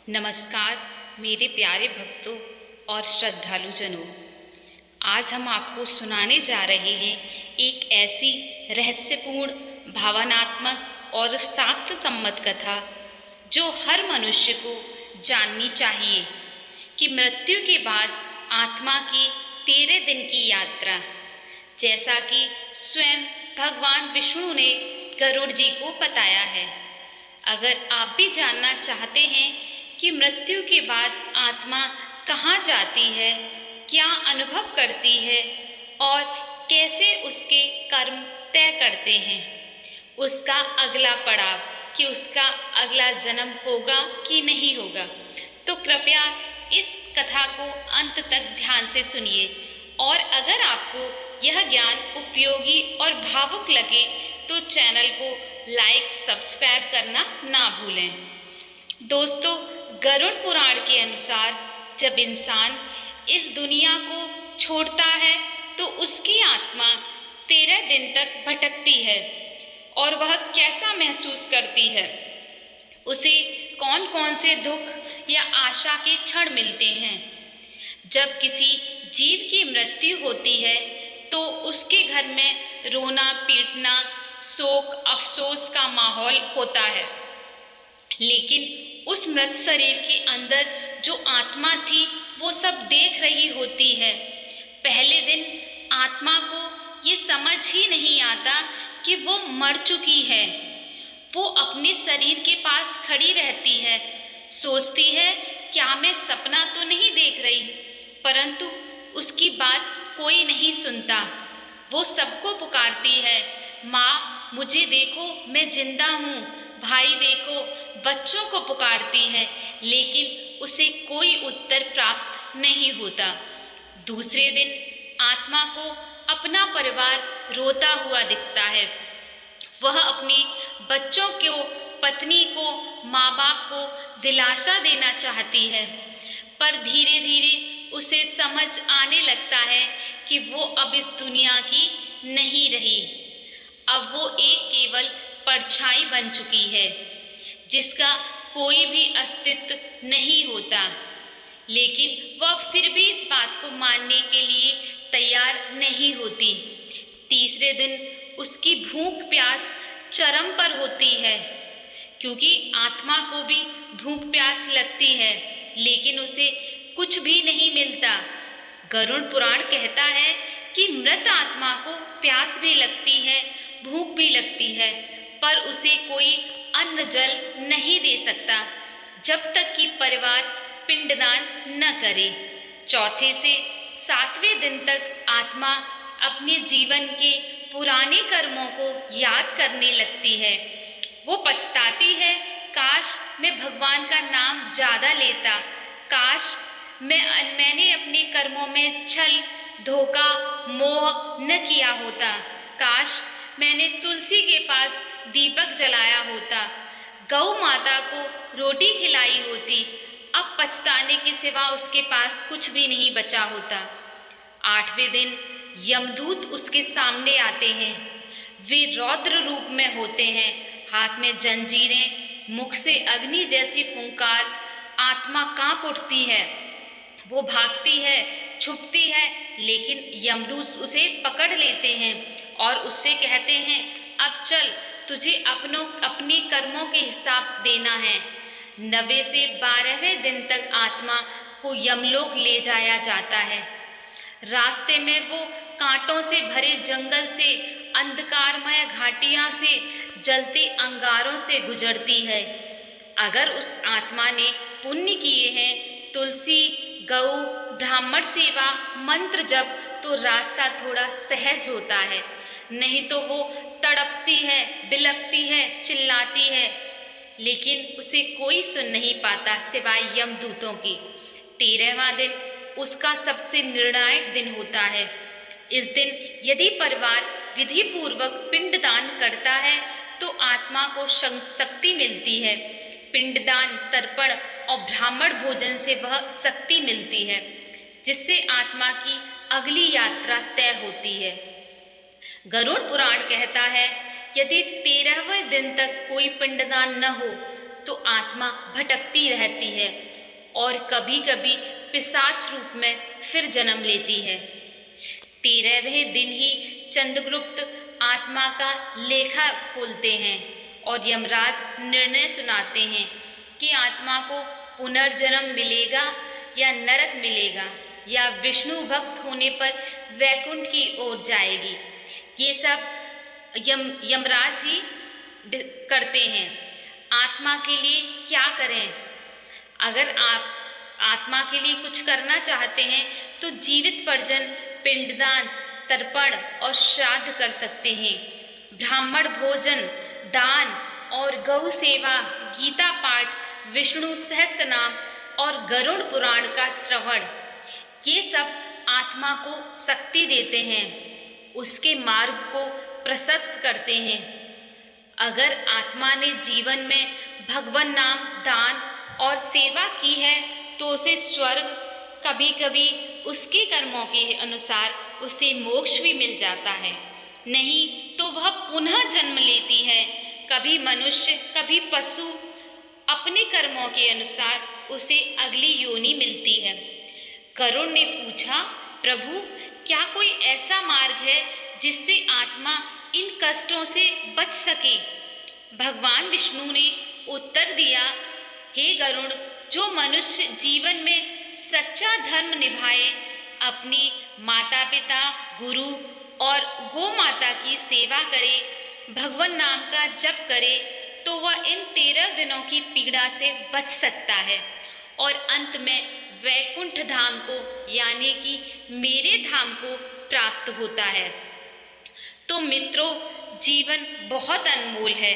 नमस्कार मेरे प्यारे भक्तों और श्रद्धालु जनों। आज हम आपको सुनाने जा रहे हैं एक ऐसी रहस्यपूर्ण, भावनात्मक और शास्त्र सम्मत कथा जो हर मनुष्य को जाननी चाहिए कि मृत्यु के बाद आत्मा की 13 दिन की यात्रा, जैसा कि स्वयं भगवान विष्णु ने गरुड़ जी को बताया है। अगर आप भी जानना चाहते हैं कि मृत्यु के बाद आत्मा कहाँ जाती है, क्या अनुभव करती है और कैसे उसके कर्म तय करते हैं, उसका अगला पड़ाव कि उसका अगला जन्म होगा कि नहीं होगा, तो कृपया इस कथा को अंत तक ध्यान से सुनिए। और अगर आपको यह ज्ञान उपयोगी और भावुक लगे तो चैनल को लाइक सब्सक्राइब करना ना भूलें। दोस्तों, गरुड़ पुराण के अनुसार जब इंसान इस दुनिया को छोड़ता है तो उसकी आत्मा 13 दिन तक भटकती है और वह कैसा महसूस करती है, उसे कौन कौन से दुख या आशा के क्षण मिलते हैं। जब किसी जीव की मृत्यु होती है तो उसके घर में रोना पीटना, शोक अफसोस का माहौल होता है, लेकिन उस मृत शरीर के अंदर जो आत्मा थी वो सब देख रही होती है। पहले दिन आत्मा को ये समझ ही नहीं आता कि वो मर चुकी है। वो अपने शरीर के पास खड़ी रहती है, सोचती है क्या मैं सपना तो नहीं देख रही, परंतु उसकी बात कोई नहीं सुनता। वो सबको पुकारती है, माँ मुझे देखो मैं जिंदा हूँ, भाई देखो, बच्चों को पुकारती है, लेकिन उसे कोई उत्तर प्राप्त नहीं होता। दूसरे दिन आत्मा को अपना परिवार रोता हुआ दिखता है। वह अपने बच्चों को, पत्नी को, माँ बाप को दिलासा देना चाहती है, पर धीरे धीरे उसे समझ आने लगता है कि वो अब इस दुनिया की नहीं रही। अब वो एक केवल परछाई बन चुकी है जिसका कोई भी अस्तित्व नहीं होता, लेकिन वह फिर भी इस बात को मानने के लिए तैयार नहीं होती। तीसरे दिन उसकी भूख प्यास चरम पर होती है, क्योंकि आत्मा को भी भूख प्यास लगती है, लेकिन उसे कुछ भी नहीं मिलता। गरुड़ पुराण कहता है कि मृत आत्मा को प्यास भी लगती है, भूख भी लगती है, पर उसे कोई अन्न जल नहीं दे सकता जब तक कि परिवार पिंडदान न करे। चौथे से 7वें दिन तक आत्मा अपने जीवन के पुराने कर्मों को याद करने लगती है। वो पछताती है, काश मैं भगवान का नाम ज़्यादा लेता, काश मैंने अपने कर्मों में छल धोखा मोह न किया होता, काश मैंने तुलसी के पास दीपक जलाया होता, गौ माता को रोटी खिलाई होती। अब पछताने के सिवा उसके पास कुछ भी नहीं बचा होता। 8वें दिन यमदूत उसके सामने आते हैं। वे रौद्र रूप में होते हैं, हाथ में जंजीरें, मुख से अग्नि जैसी फुंकार। आत्मा कांप उठती है, वो भागती है, छुपती है, लेकिन यमदूत उसे पकड़ लेते हैं और उससे कहते हैं, अब चल, तुझे अपने कर्मों के हिसाब देना है। 9वें से 12वें दिन तक आत्मा को यमलोक ले जाया जाता है। रास्ते में वो कांटों से भरे जंगल से, अंधकारमय घाटियां से, जलते अंगारों से गुजरती है। अगर उस आत्मा ने पुण्य किए हैं, तुलसी, गौ, ब्राह्मण सेवा, मंत्र जप, तो रास्ता थोड़ा सहज होता है, नहीं तो वो तड़पती है, बिलखती है, चिल्लाती है, लेकिन उसे कोई सुन नहीं पाता सिवाय यमदूतों की। 13वां दिन उसका सबसे निर्णायक दिन होता है। इस दिन यदि परिवार विधि पूर्वक पिंडदान करता है तो आत्मा को शक्ति मिलती है। पिंडदान, तर्पण और ब्राह्मण भोजन से वह शक्ति मिलती है, जिससे आत्मा की अगली यात्रा तय होती है। गरुड़ पुराण कहता है, यदि 13वें दिन तक कोई पिंडदान न हो तो आत्मा भटकती रहती है और कभी कभी पिशाच रूप में फिर जन्म लेती है। 13वें दिन ही चंद्रगुप्त आत्मा का लेखा खोलते हैं और यमराज निर्णय सुनाते हैं कि आत्मा को पुनर्जन्म मिलेगा या नरक मिलेगा या विष्णु भक्त होने पर वैकुंठ की ओर जाएगी। ये सब यमराज ही करते हैं। आत्मा के लिए क्या करें? अगर आप आत्मा के लिए कुछ करना चाहते हैं तो जीवित परिजन पिंडदान, तर्पण और श्राद्ध कर सकते हैं। ब्राह्मण भोजन, दान और गौ सेवा, गीता पाठ, विष्णु सहस्त्र नाम और गरुड़ पुराण का श्रवण, ये सब आत्मा को शक्ति देते हैं, उसके मार्ग को प्रशस्त करते हैं। अगर आत्मा ने जीवन में भगवान नाम, दान और सेवा की है तो उसे स्वर्ग, कभी कभी उसके कर्मों के अनुसार उसे मोक्ष भी मिल जाता है, नहीं तो वह पुनः जन्म लेती है, कभी मनुष्य कभी पशु। अपने कर्मों के अनुसार उसे अगली योनि मिलती है। गरुड़ ने पूछा, प्रभु क्या कोई ऐसा मार्ग है जिससे आत्मा इन कष्टों से बच सके? भगवान विष्णु ने उत्तर दिया, हे गरुड़, जो मनुष्य जीवन में सच्चा धर्म निभाए, अपने माता पिता, गुरु और गौ माता की सेवा करे, भगवान नाम का जप करे, तो वह इन 13 दिनों की पीड़ा से बच सकता है और अंत में वैकुंठ धाम को यानी कि मेरे धाम को प्राप्त होता है। तो मित्रों, जीवन बहुत अनमोल है।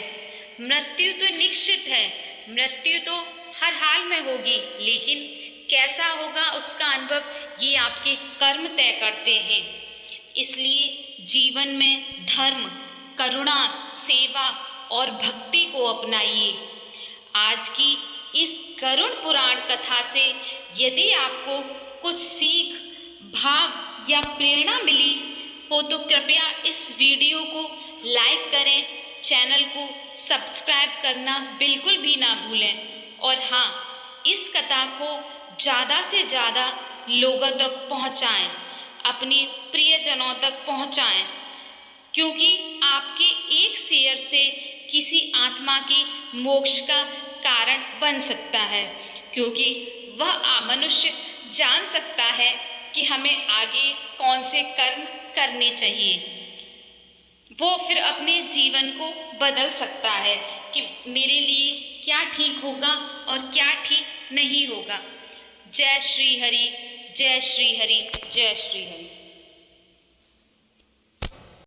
मृत्यु तो निश्चित है, मृत्यु तो हर हाल में होगी, लेकिन कैसा होगा उसका अनुभव ये आपके कर्म तय करते हैं। इसलिए जीवन में धर्म, करुणा, सेवा और भक्ति को अपनाइए। आज की इस गरुड़ पुराण कथा से यदि आपको कुछ सीख, भाव या प्रेरणा मिली हो तो कृपया इस वीडियो को लाइक करें, चैनल को सब्सक्राइब करना बिल्कुल भी ना भूलें और हाँ, इस कथा को ज़्यादा से ज़्यादा लोगों तक पहुँचाएं, अपने प्रियजनों तक पहुँचाएं, क्योंकि आपके एक शेयर से किसी आत्मा के मोक्ष का कारण बन सकता है, क्योंकि वह मनुष्य जान सकता है कि हमें आगे कौन से कर्म करने चाहिए। वो फिर अपने जीवन को बदल सकता है कि मेरे लिए क्या ठीक होगा और क्या ठीक नहीं होगा। जय श्री हरि, जय श्री हरि, जय श्री हरि।